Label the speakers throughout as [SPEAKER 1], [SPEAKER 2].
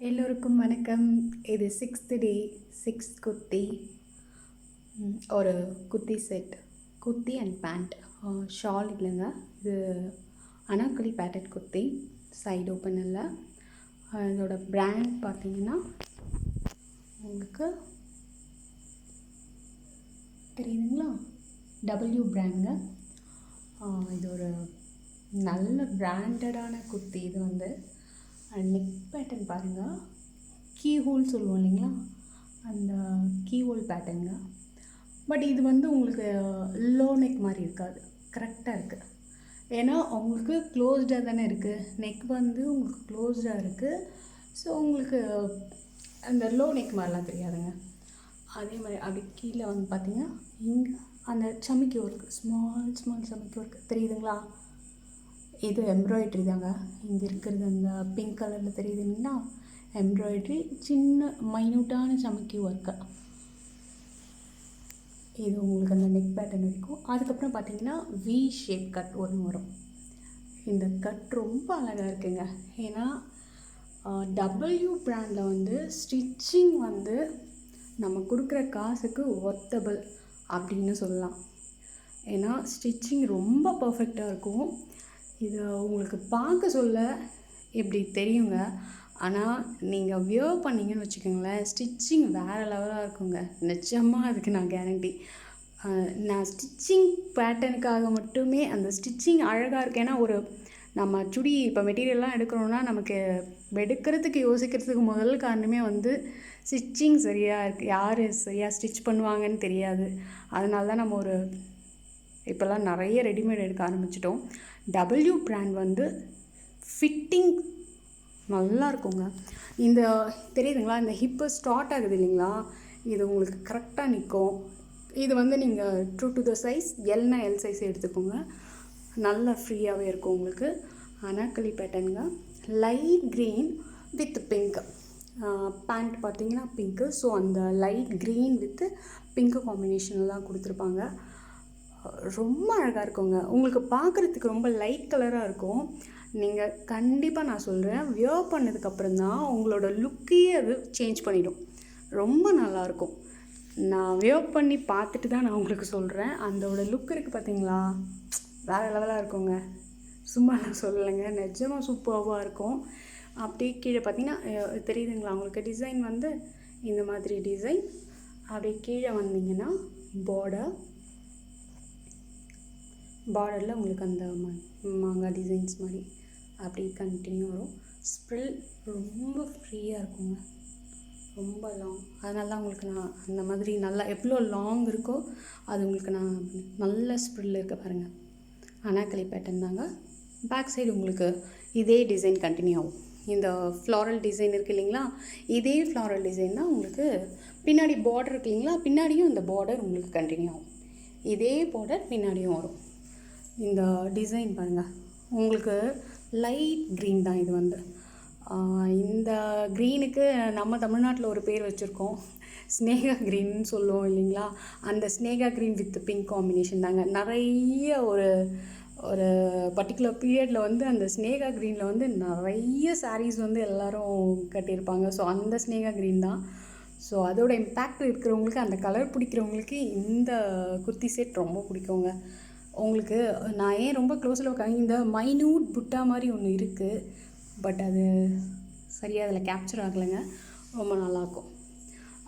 [SPEAKER 1] எல்லோருக்கும் வணக்கம். இது 6th டே 6 குர்த்தி. ஒரு kurti set, kurti and pant. Shawl இல்லைங்க, இது Anarkali pattern kurti. Side open இல்லை. இதோட பிராண்ட் பார்த்தீங்கன்னா உங்களுக்கு தெரியுதுங்களா, டபிள்யூ பிராண்டுங்க. இது ஒரு நல்ல பிராண்டடான குர்த்தி. இது வந்து நெக் பேட்டர்ன் பாருங்கள், கீ ஹோல் சொல்லுவோம் இல்லைங்களா, அந்த கீ ஹோல் பேட்டர்னுங்க. பட் இது வந்து உங்களுக்கு லோ நெக் மாதிரி இருக்காது, கரெக்டாக இருக்குது. ஏன்னா உங்களுக்கு க்ளோஸ்டாக தானே இருக்குது, நெக் வந்து உங்களுக்கு க்ளோஸ்டாக இருக்குது. ஸோ உங்களுக்கு அந்த லோ நெக் மாதிரிலாம் தெரியாதுங்க. அதே மாதிரி அப்படி கீழே வந்து பார்த்திங்கன்னா இங்கே அந்த சமிக்கி ஒர்க்கு, ஸ்மால் சமிக்கி ஒர்க்கு தெரியுதுங்களா. இது எம்ப்ராய்ட்ரி தாங்க. இங்கே இருக்கிறது அந்த பிங்க் கலரில் தெரியுதுங்களா, எம்ப்ராய்ட்ரி, சின்ன மைன்யூட்டான சமிக்கி ஒர்க்கு. இது உங்களுக்கு அந்த நெக் பேட்டர்ன் இருக்கும். அதுக்கப்புறம் பார்த்தீங்கன்னா வி ஷேப் கட் ஒன்று வரும். இந்த கட் ரொம்ப அழகாக இருக்குங்க. ஏன்னா டபிள்யூ பிராண்டில் வந்து ஸ்டிச்சிங் வந்து நம்ம கொடுக்குற காசுக்கு ஒர்த்தபிள் அப்படின்னு சொல்லலாம். ஏன்னா ஸ்டிச்சிங் ரொம்ப பர்ஃபெக்டாக இருக்கும். இது உங்களுக்கு பார்க்க சொல்ல இப்படி தெரியுங்க, ஆனால் நீங்கள் வியர் பண்ணிங்கன்னு வச்சுக்கோங்களேன், ஸ்டிச்சிங் வேறு லெவலாக இருக்குங்க. நிஜமாக அதுக்கு நான் கேரண்டி. நான் ஸ்டிச்சிங் பேட்டர்னுக்காக மட்டுமே அந்த ஸ்டிச்சிங் அழகாக இருக்குது. ஏன்னா ஒரு நம்ம சுடி இப்போ மெட்டீரியல்லாம் எடுக்கிறோன்னா நமக்கு எடுக்கிறதுக்கு யோசிக்கிறதுக்கு முதல் காரணமே வந்து ஸ்டிச்சிங் சரியாக இருக்குது, யார் சரியாக ஸ்டிச் பண்ணுவாங்கன்னு தெரியாது. அதனால தான் நம்ம ஒரு இப்போல்லாம் நிறைய ரெடிமேட் எடுக்க ஆரம்பிச்சிட்டோம். டபிள்யூ பிராண்ட் வந்து ஃபிட்டிங் நல்லா இருக்குங்க. இந்த தெரியுதுங்களா, இந்த ஹிப்பு ஸ்டார்ட் ஆகுது இல்லைங்களா, இது உங்களுக்கு கரெக்டாக நிற்கும். இது வந்து நீங்கள் ட்ரூ டு த சைஸ், எல்னா எல் சைஸ் எடுத்துக்கோங்க, நல்லா ஃப்ரீயாகவே இருக்கும் உங்களுக்கு. அனார்கலி பேட்டர்னுங்க, light green with pink. Pant பார்த்தீங்கன்னா பிங்க்கு. ஸோ அந்த லைட் க்ரீன் வித்து பிங்க்கு காம்பினேஷனில் தான் கொடுத்துருப்பாங்க. ரொம்ப அழகாக இருக்குங்க. உங்களுக்கு பார்க்குறதுக்கு ரொம்ப லைட் கலராக இருக்கும். நீங்கள் கண்டிப்பாக நான் சொல்கிறேன், வியர் பண்ணதுக்கப்புறம் தான் உங்களோட லுக்கையே அது சேஞ்ச் பண்ணிடும். ரொம்ப நல்லாயிருக்கும். நான் வியர் பண்ணி பார்த்துட்டு தான் நான் உங்களுக்கு சொல்கிறேன். அதோட லுக் இருக்குது பார்த்தீங்களா, வேறு லெவலாக இருக்குங்க. சும்மா நான் சொல்லலைங்க, நிஜமாக சூப்பராக இருக்கும். அப்படியே கீழே பார்த்தீங்கன்னா தெரியுதுங்களா உங்களுக்கு, டிசைன் வந்து இந்த மாதிரி டிசைன். அப்படியே கீழே வந்தீங்கன்னா பார்டரில் உங்களுக்கு அந்த மாங்காய் டிசைன்ஸ் மாதிரி அப்படி கண்டினியூ வரும். ஸ்ப்ரில் ரொம்ப ஃப்ரீயாக இருக்குங்க, ரொம்ப லாங். அதனால தான் உங்களுக்கு நான் அந்த மாதிரி நல்லா எவ்வளோ லாங் இருக்கோ அது உங்களுக்கு நான் நல்ல ஸ்ப்ரில் இருக்க பாருங்கள். அனார்கலி பேட்டர்ன் தாங்க. பேக் சைடு உங்களுக்கு இதே டிசைன் கண்டினியூ ஆகும். இந்த ஃப்ளாரல் டிசைன் இருக்குது இல்லைங்களா, இதே ஃப்ளாரல் டிசைன் தான் உங்களுக்கு பின்னாடி பார்டர் இருக்கு இல்லைங்களா, பின்னாடியும் இந்த பார்டர் உங்களுக்கு கண்டினியூ ஆகும். இதே பார்டர் பின்னாடியும் வரும். இந்த டிசைன் பாருங்கள், உங்களுக்கு லைட் க்ரீன் தான் இது வந்து. இந்த க்ரீனுக்கு நம்ம தமிழ்நாட்டில் ஒரு பேர் வச்சுருக்கோம், ஸ்னேகா க்ரீன்னு சொல்லுவோம் இல்லைங்களா. அந்த Sneha green with pink combination தாங்க. நிறைய ஒரு பர்டிகுலர் பீரியடில் வந்து அந்த ஸ்னேகா க்ரீனில் வந்து நிறைய சாரீஸ் வந்து எல்லோரும் கட்டியிருப்பாங்க. ஸோ அந்த ஸ்னேகா க்ரீன் தான். ஸோ அதோட இம்பேக்ட் இருக்கிறவங்களுக்கு, அந்த கலர் பிடிக்கிறவங்களுக்கு இந்த குர்த்தி செட் ரொம்ப பிடிக்குங்க. உங்களுக்கு நான் ஏன் ரொம்ப க்ளோஸில் உட்காந்து, இந்த மைன்யூட் புட்டா மாதிரி ஒன்று இருக்குது, பட் அது சரியாக அதில் கேப்சர் ஆகலைங்க. ரொம்ப நல்லாயிருக்கும்.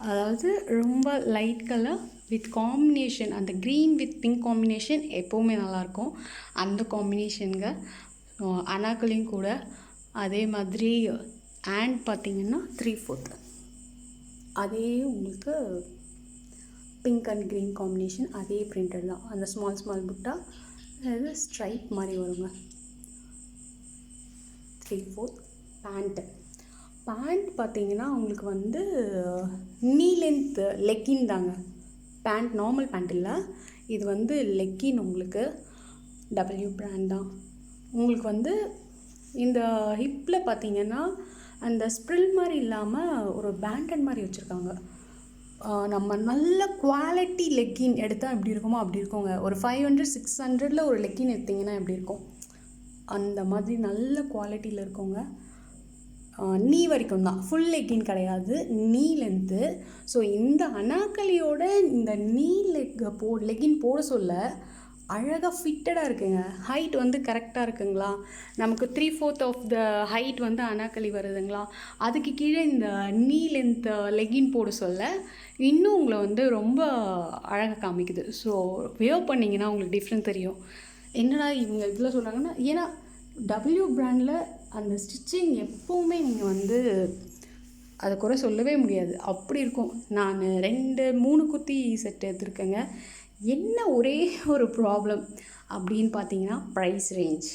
[SPEAKER 1] அதாவது ரொம்ப லைட் கலர் வித் காம்பினேஷன், அந்த க்ரீன் வித் பிங்க் காம்பினேஷன் எப்போவுமே நல்லாயிருக்கும். அந்த காம்பினேஷனுங்க. அனார்கலியும் கூட அதே மாதிரி. ஹேண்ட் பார்த்திங்கன்னா 3/4 அதே உங்களுக்கு பிங்க் அண்ட் க்ரீன் காம்பினேஷன், அதே பிரிண்டட் தான். அந்த ஸ்மால் புட்டா அது ஸ்ட்ரைப் மாதிரி வருங்க. 3/4 பேண்ட் பார்த்திங்கன்னா உங்களுக்கு வந்து நீ லென்த் லெக்கின் தாங்க. பேண்ட் நார்மல் பேண்ட் இல்லை, இது வந்து லெக்கின். உங்களுக்கு டபிள்யூ பிராண்ட் தான். உங்களுக்கு வந்து இந்த ஹிப்பில் பார்த்திங்கன்னா அந்த ஸ்ப்ரில் மாதிரி இல்லாமல் ஒரு பேண்டட் மாதிரி வச்சுருக்காங்க. நம்ம நல்ல குவாலிட்டி லெக்கின் எடுத்தால் எப்படி இருக்குமோ அப்படி இருக்குங்க. ஒரு 500-600 ஒரு லெக்கின் எடுத்திங்கன்னா எப்படி இருக்கும், அந்த மாதிரி நல்ல குவாலிட்டியில் இருக்குங்க. நீ வரைக்கும் தான், ஃபுல் லெக்கின் கிடையாது, நீ லென்த்து. ஸோ இந்த அனார்கலியோட இந்த நீ லெக்கின் போட சொல்ல அழகாக ஃபிட்டடாக இருக்குங்க. ஹைட் வந்து கரெக்டாக இருக்குங்களா, நமக்கு 3/4 ஆஃப் த ஹைட் வந்து அனார்கலி வருதுங்களா, அதுக்கு கீழே இந்த நீ லென்த் லெக்கின் போட சொல்ல இன்னும் உங்களை வந்து ரொம்ப அழகாக காமிக்குது. ஸோ வியர் பண்ணிங்கன்னா உங்களுக்கு டிஃப்ரெண்ட் தெரியும். என்னடா இவங்க இதில் சொல்கிறாங்கன்னா, ஏன்னா டபிள்யூ பிராண்டில் அந்த ஸ்டிச்சிங் எப்போவுமே நீங்கள் வந்து அதை குறை சொல்லவே முடியாது, அப்படி இருக்கும். நான் 2-3 குர்த்தி செட் எடுத்துருக்கேங்க. என்ன ஒரே ஒரு ப்ராப்ளம் அப்படின்னு பார்த்தீங்கன்னா ப்ரைஸ் ரேஞ்ச்.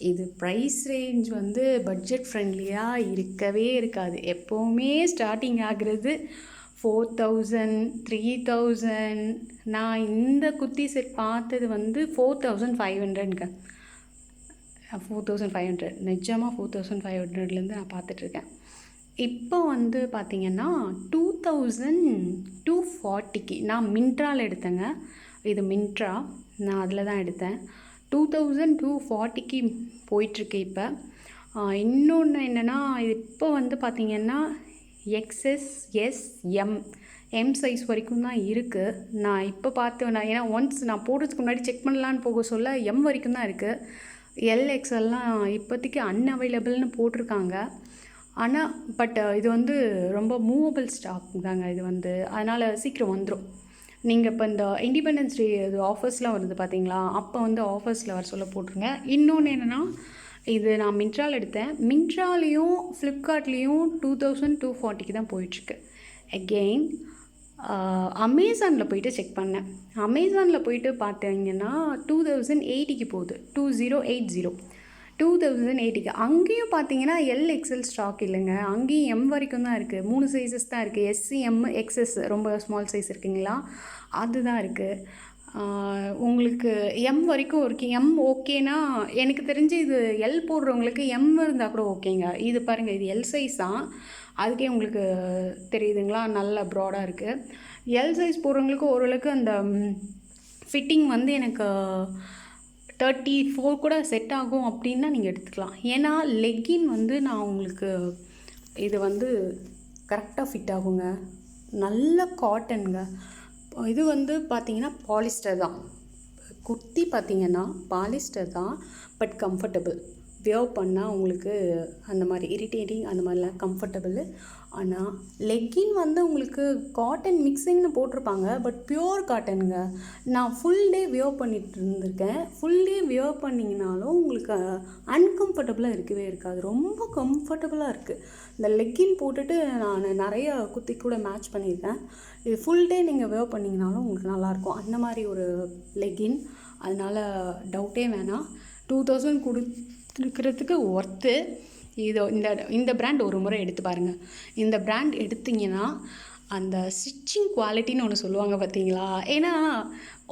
[SPEAKER 1] இது ப்ரைஸ் ரேஞ்ச் வந்து பட்ஜெட் ஃப்ரெண்ட்லியாக இருக்கவே இருக்காது. எப்போவுமே ஸ்டார்டிங் ஆகிறது 4000, 3000. நான் இந்த குர்த்தி செட் பார்த்தது வந்து 4500ங்க. 4500 நிஜமாக 4500லேருந்து நான் பார்த்துட்ருக்கேன். இப்போ வந்து பார்த்திங்கன்னா 2240க்கு நான் மின்ட்ராவில் எடுத்தேங்க. இது மின்ட்ரா, நான் அதில் தான் எடுத்தேன். 2240க்கு போயிட்டுருக்கு இப்போ. இன்னொன்று என்னென்னா, இது இப்போ வந்து பார்த்திங்கன்னா XS, S, M சைஸ் வரைக்கும் தான் இருக்குது. நான் இப்போ பார்த்தேன், நான் ஏன்னா ஒன்ஸ் நான் போடுறதுக்கு முன்னாடி செக் பண்ணலான்னு போக சொல்ல M வரைக்கும் தான் இருக்குது. LXLலாம் இப்போதைக்கு அன்அவைலபிள்னு போட்டிருக்காங்க. ஆனால் இது வந்து ரொம்ப மூவபிள் ஸ்டாக் தாங்க இது வந்து, அதனால் சீக்கிரம் வந்துடும். நீங்கள் இப்போ இந்த இண்டிபெண்டன்ஸ் டே இது ஆஃபர்ஸ்லாம் வருது பார்த்தீங்களா, அப்போ வந்து ஆஃபர்ஸில் வர சொல்ல போட்டிருங்க. இன்னொன்று என்னென்னா, இது நான் மின்ட்ராவில் எடுத்தேன். மின்ட்ராலேயும் ஃப்ளிப்கார்ட்லேயும் 2240க்கு தான் போயிட்டுருக்கு. அகெயின் அமேசானில் போயிட்டு செக் பண்ணேன். அமேசானில் போயிட்டு பார்த்தீங்கன்னா 2080க்கு போகுது. 2080க்கு. அங்கேயும் பார்த்தீங்கன்னா LXL ஸ்டாக் இல்லைங்க, அங்கேயும் M வரைக்கும் தான் இருக்குது. 3 சைஸஸ் தான் இருக்குது. SC, M, XS ரொம்ப ஸ்மால் சைஸ் இருக்குங்களா, அதுதான் இருக்குது. உங்களுக்கு M வரைக்கும் இருக்குது. M ஓகேனா, எனக்கு தெரிஞ்சு இது L போடுறவங்களுக்கு M இருந்தால் கூட ஓகேங்க. இது பாருங்கள், இது L சைஸ் தான், அதுக்கே உங்களுக்கு தெரியுதுங்களா, நல்ல ப்ராடாக இருக்குது. L சைஸ் போடுறவங்களுக்கு ஓரளவுக்கு அந்த ஃபிட்டிங் வந்து எனக்கு 34 கூட செட் ஆகும் அப்படின்னா நீங்கள் எடுத்துக்கலாம். ஏன்னா லெக்கின் வந்து நான் உங்களுக்கு இது வந்து கரெக்டாக ஃபிட் ஆகுங்க, நல்ல காட்டனுங்க. இது வந்து பார்த்திங்கன்னா பாலிஸ்டர் தான். குர்த்தி பார்த்திங்கன்னா பாலிஸ்டர் தான், பட் கம்ஃபர்டபுள். வியர் பண்ணால் உங்களுக்கு அந்த மாதிரி இரிட்டேட்டிங் அந்த மாதிரிலாம் கம்ஃபர்டபுள். ஆனால் லெக்கின் வந்து உங்களுக்கு காட்டன் மிக்சிங்னு போட்டிருப்பாங்க, பட் பியூர் காட்டனுங்க. நான் ஃபுல் டே வியர் பண்ணிட்டு இருந்திருக்கேன். ஃபுல் டே வியர் பண்ணிங்கனாலும் உங்களுக்கு அன்கம்ஃபர்டபுளாக இருக்கவே இருக்காது, ரொம்ப கம்ஃபர்டபுளாக இருக்குது. இந்த லெக்கின் போட்டுட்டு நான் நிறைய குர்த்தி கூட மேட்ச் பண்ணியிருக்கேன். இது ஃபுல் டே நீங்கள் வியர் பண்ணிங்கனாலும் உங்களுக்கு நல்லாயிருக்கும், அந்த மாதிரி ஒரு லெக்கின். அதனால் டவுட்டே வேணாம், 2000 கொடுத்துருக்கிறதுக்கு ஒர்த்து. இந்த பிராண்ட் ஒரு முறை எடுத்து பாருங்கள். இந்த பிராண்ட் எடுத்திங்கன்னா அந்த ஸ்டிச்சிங் குவாலிட்டின்னு ஒன்று சொல்லுவாங்க பார்த்தீங்களா. ஏன்னா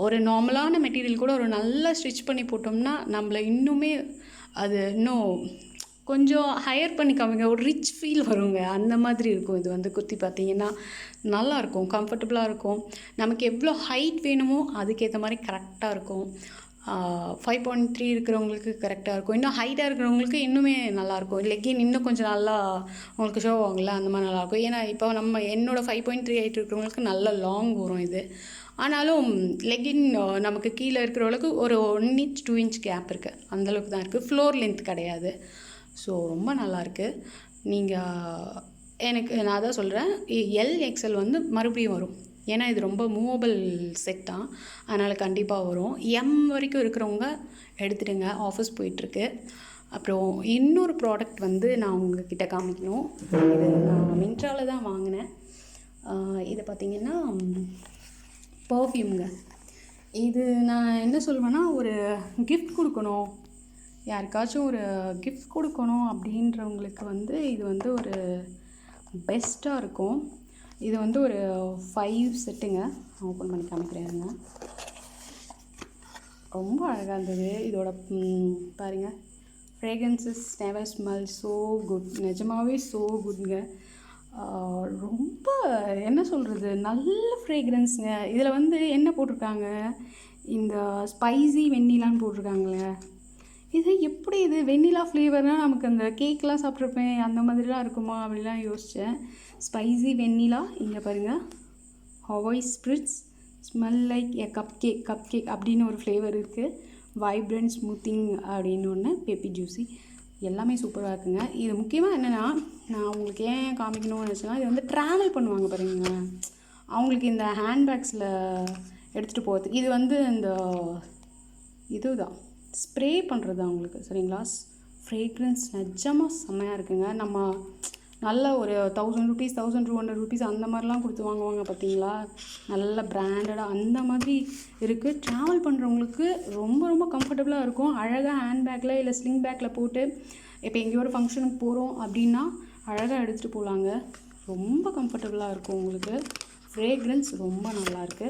[SPEAKER 1] ஒரு நார்மலான மெட்டீரியல் கூட ஒரு நல்லா ஸ்டிச் பண்ணி போட்டோம்னா நம்மளை இன்னுமே அது இன்னும் கொஞ்சம் ஹையர் பண்ணி காமிங்க, ஒரு ரிச் ஃபீல் வருங்க, அந்த மாதிரி இருக்கும். இது வந்து குர்த்தி பார்த்தீங்கன்னா நல்லாயிருக்கும், கம்ஃபர்டபுளாக இருக்கும். நமக்கு எவ்வளோ ஹைட் வேணுமோ அதுக்கேற்ற மாதிரி கரெக்டாக இருக்கும். 5.3 இருக்கிறவங்களுக்கு கரெக்டாக இருக்கும். இன்னும் ஹைட்டாக இருக்கிறவங்களுக்கு இன்னுமே நல்லாயிருக்கும். லெக்கின் இன்னும் கொஞ்சம் நல்லா உங்களுக்கு ஷோ ஆகுங்களா, அந்த மாதிரி நல்லாயிருக்கும். ஏன்னா இப்போ என்னோடய 5.3 ஹைட் இருக்கிறவங்களுக்கு நல்ல லாங் வரும் இது. ஆனாலும் லெக்கின் நமக்கு கீழே இருக்கிற அளவுக்கு ஒரு 1 inch 2 inch கேப் இருக்குது, அந்தளவுக்கு தான் இருக்குது. ஃப்ளோர் லென்த் கிடையாது. ஸோ ரொம்ப நல்லாயிருக்கு. நான் அதான் சொல்கிறேன், LXL வந்து மறுபடியும் வரும். ஏன்னா இது ரொம்ப மூவபிள் செட் தான், அதனால் கண்டிப்பாக வரும். M வரைக்கும் இருக்கிறவங்க எடுத்துடுங்க, ஆஃபர்ஸ் போயிட்டுருக்கு. அப்புறம் இன்னொரு ப்ராடக்ட் வந்து நான் உங்ககிட்ட காமிக்கணும். இது நான் மின்ட்ராவில் தான் வாங்கினேன். இதை பார்த்திங்கன்னா பர்ஃப்யூம்ங்க. இது நான் என்ன சொல்லுவேன்னா, ஒரு கிஃப்ட் கொடுக்கணும், யாருக்காச்சும் ஒரு கிஃப்ட் கொடுக்கணும் அப்படின்றவங்களுக்கு வந்து இது வந்து ஒரு பெஸ்ட்டாக இருக்கும். இது வந்து ஒரு 5 செட்டுங்க. ஓப்பன் பண்ணி காமிக்கிறேங்க. ரொம்ப அழகாக இருந்தது. இதோட பாருங்கள், fragrances never smell so good. நிஜமாகவே ஸோ குட்ங்க. ரொம்ப என்ன சொல்கிறது, நல்ல ஃப்ரேக்ரன்ஸுங்க. இதில் வந்து என்ன போட்டிருக்காங்க, இந்த ஸ்பைசி வெண்ணிலான்னு போட்டிருக்காங்களே, இது எப்படி இது வெண்ணிலா ஃப்ளேவர்னால் நமக்கு அந்த கேக்லாம் சாப்பிட்ருப்பேன் அந்த மாதிரிலாம் இருக்குமா அப்படிலாம் யோசித்தேன். ஸ்பைசி வெண்ணிலா இங்கே பாருங்கள், Hawaii spritz smell like a cup cake அப்படின்னு ஒரு ஃப்ளேவர் இருக்குது. வைப்ரண்ட் ஸ்மூத்திங் அப்படின்னு ஒன்று, பெப்பி ஜூஸி, எல்லாமே சூப்பராக இருக்குங்க. இது முக்கியமாக என்னென்னா, நான் உங்களுக்கு ஏன் காமிக்கணும்னு நினச்சேன்னா, இது வந்து ட்ராவல் பண்ணுவாங்க பாருங்க, அவங்களுக்கு இந்த ஹேண்ட்பேக்ஸில் எடுத்துகிட்டு போகிறதுக்கு இது வந்து இந்த இதுதான் ஸ்ப்ரே பண்ணுறது அவங்களுக்கு, சரிங்களா? ஃப்ரேக்ரன்ஸ் நிஜமாக செம்மையாக இருக்குங்க. நம்ம நல்ல ஒரு 1000 rupees 1200 rupees அந்த மாதிரிலாம் கொடுத்து வாங்குவாங்க பார்த்தீங்களா, நல்ல பிராண்டடாக அந்த மாதிரி இருக்குது. ட்ராவல் பண்ணுறவங்களுக்கு ரொம்ப ரொம்ப கம்ஃபர்டபுளாக இருக்கும். அழகாக ஹேண்ட்பேக்கில் இல்லை ஸ்லிங் பேக்கில் போட்டு இப்போ எங்கேயோ ஒரு ஃபங்க்ஷனுக்கு போகிறோம் அப்படின்னா அழகாக எடுத்துகிட்டு போகலாங்க. ரொம்ப கம்ஃபர்டபுளாக இருக்கும் உங்களுக்கு. ஃப்ரேக்ரன்ஸ் ரொம்ப நல்லாயிருக்கு.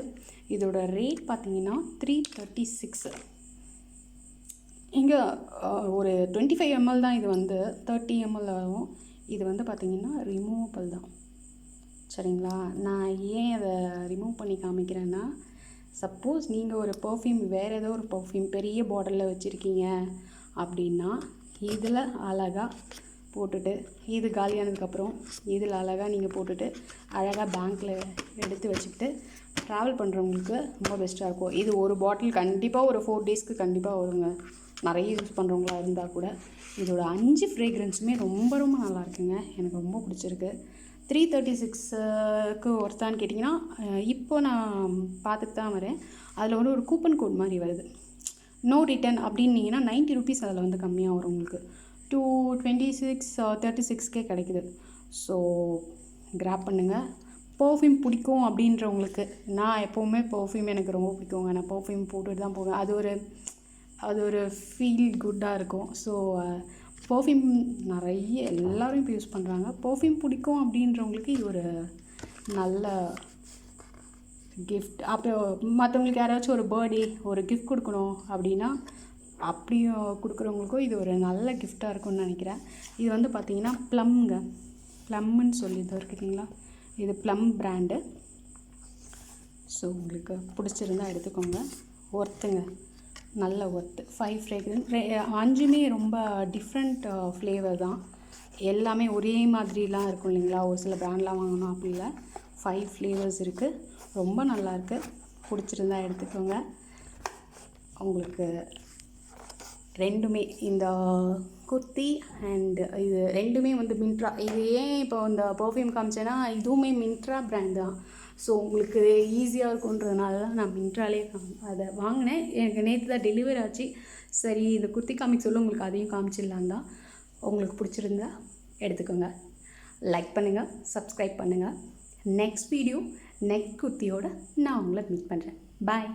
[SPEAKER 1] இதோட ரேட் பார்த்தீங்கன்னா 336. இங்கே ஒரு 25 ml தான், இது வந்து 30 ml ஆகும். இது வந்து பார்த்திங்கன்னா ரிமூவபிள் தான், சரிங்களா? நான் ஏன் அதை ரிமூவ் பண்ணி காமிக்கிறேன்னா, சப்போஸ் நீங்கள் ஒரு பர்ஃப்யூம் வேறு ஏதோ ஒரு பர்ஃப்யூம் பெரிய பாட்டிலில் வச்சுருக்கீங்க அப்படின்னா இதில் அழகாக போட்டுட்டு, இது காலியானதுக்கப்புறம் இதில் அழகாக நீங்கள் போட்டுட்டு அழகாக பேங்க்கில் எடுத்து வச்சுக்கிட்டு ட்ராவல் பண்ணுறவங்களுக்கு ரொம்ப பெஸ்ட்டாக இருக்கும். இது ஒரு பாட்டில் கண்டிப்பாக ஒரு 4 daysக்கு கண்டிப்பாக வருங்க, நிறைய யூஸ் பண்ணுறவங்களா இருந்தால் கூட. இதோட 5 ஃப்ரேக்ரன்ஸுமே ரொம்ப ரொம்ப நல்லா இருக்குங்க, எனக்கு ரொம்ப பிடிச்சிருக்கு. 336க்கு ஒர்த்தான்னு கேட்டிங்கன்னா, இப்போ நான் பார்த்துட்டு தான் வரேன். அதில் வந்து ஒரு கூப்பன் கோட் மாதிரி வருது, நோ ரிட்டன் அப்படின்னீங்கன்னா 90 rupees அதில் வந்து கம்மியாக வரும் உங்களுக்கு. 226-36 கிடைக்குது. ஸோ கிராப் பண்ணுங்கள். பர்ஃப்யூம் பிடிக்கும் அப்படின்றவங்களுக்கு, நான் எப்போவுமே பர்ஃப்யூம் எனக்கு ரொம்ப பிடிக்குங்க, நான் பர்ஃப்யூம் போட்டுட்டு தான் போவேன். அது ஒரு ஃபீல் குட்டாக இருக்கும். ஸோ பர்ஃப்யூம் நிறைய எல்லோரும் இப்போ யூஸ் பண்ணுறாங்க. பர்ஃப்யூம் பிடிக்கும் அப்படின்றவங்களுக்கு இது ஒரு நல்ல கிஃப்ட். அப்புறம் மற்றவங்களுக்கு யாராச்சும் ஒரு பர்த்டே ஒரு கிஃப்ட் கொடுக்கணும் அப்படின்னா அப்படியும் கொடுக்குறவங்களுக்கும் இது ஒரு நல்ல கிஃப்டாக இருக்கும்னு நினைக்கிறேன். இது வந்து பார்த்திங்கன்னா ப்ளம்முன்னு சொல்லி இது இருக்குங்களா, இது ப்ளம் பிராண்டு. ஸோ உங்களுக்கு பிடிச்சிருந்தா எடுத்துக்கோங்க, ஒர்த்துங்க, நல்ல ஒர்த்து. 5 ஃப்ரேக்ரன்ஸ், 5மே ரொம்ப டிஃப்ரெண்ட் ஃப்ளேவர் தான், எல்லாமே ஒரே மாதிரிலாம் இருக்கும் இல்லைங்களா, ஒரு சில பிராண்ட்லாம் வாங்கணும் அப்படி இல்லை. 5 ஃப்ளேவர்ஸ் இருக்குது, ரொம்ப நல்லாயிருக்கு. பிடிச்சிருந்தா எடுத்துக்கோங்க. உங்களுக்கு ரெண்டுமே, இந்த குர்த்தி அண்ட் இது ரெண்டுமே வந்து மின்ட்ரா. இது ஏன் இப்போ இந்த பர்ஃப்யூம் காமிச்சேன்னா, இதுவுமே மின்ட்ரா பிராண்ட் தான். ஸோ உங்களுக்கு ஈஸியாக இருக்குன்றதுனால தான் நான் மின்ட்ராலே அதை வாங்கினேன். எனக்கு நேற்று தான் டெலிவரி ஆச்சு. சரி இந்த குர்த்தி காமிக்க சொல்ல உங்களுக்கு அதையும் காமிச்சிடலான் தான். உங்களுக்கு பிடிச்சிருந்தா எடுத்துக்கோங்க. லைக் பண்ணுங்கள், சப்ஸ்கிரைப் பண்ணுங்கள். நெக்ஸ்ட் வீடியோ நெக்ஸ்ட் குர்த்தியோடு நான் உங்களை மீட் பண்ணுறேன். பாய்.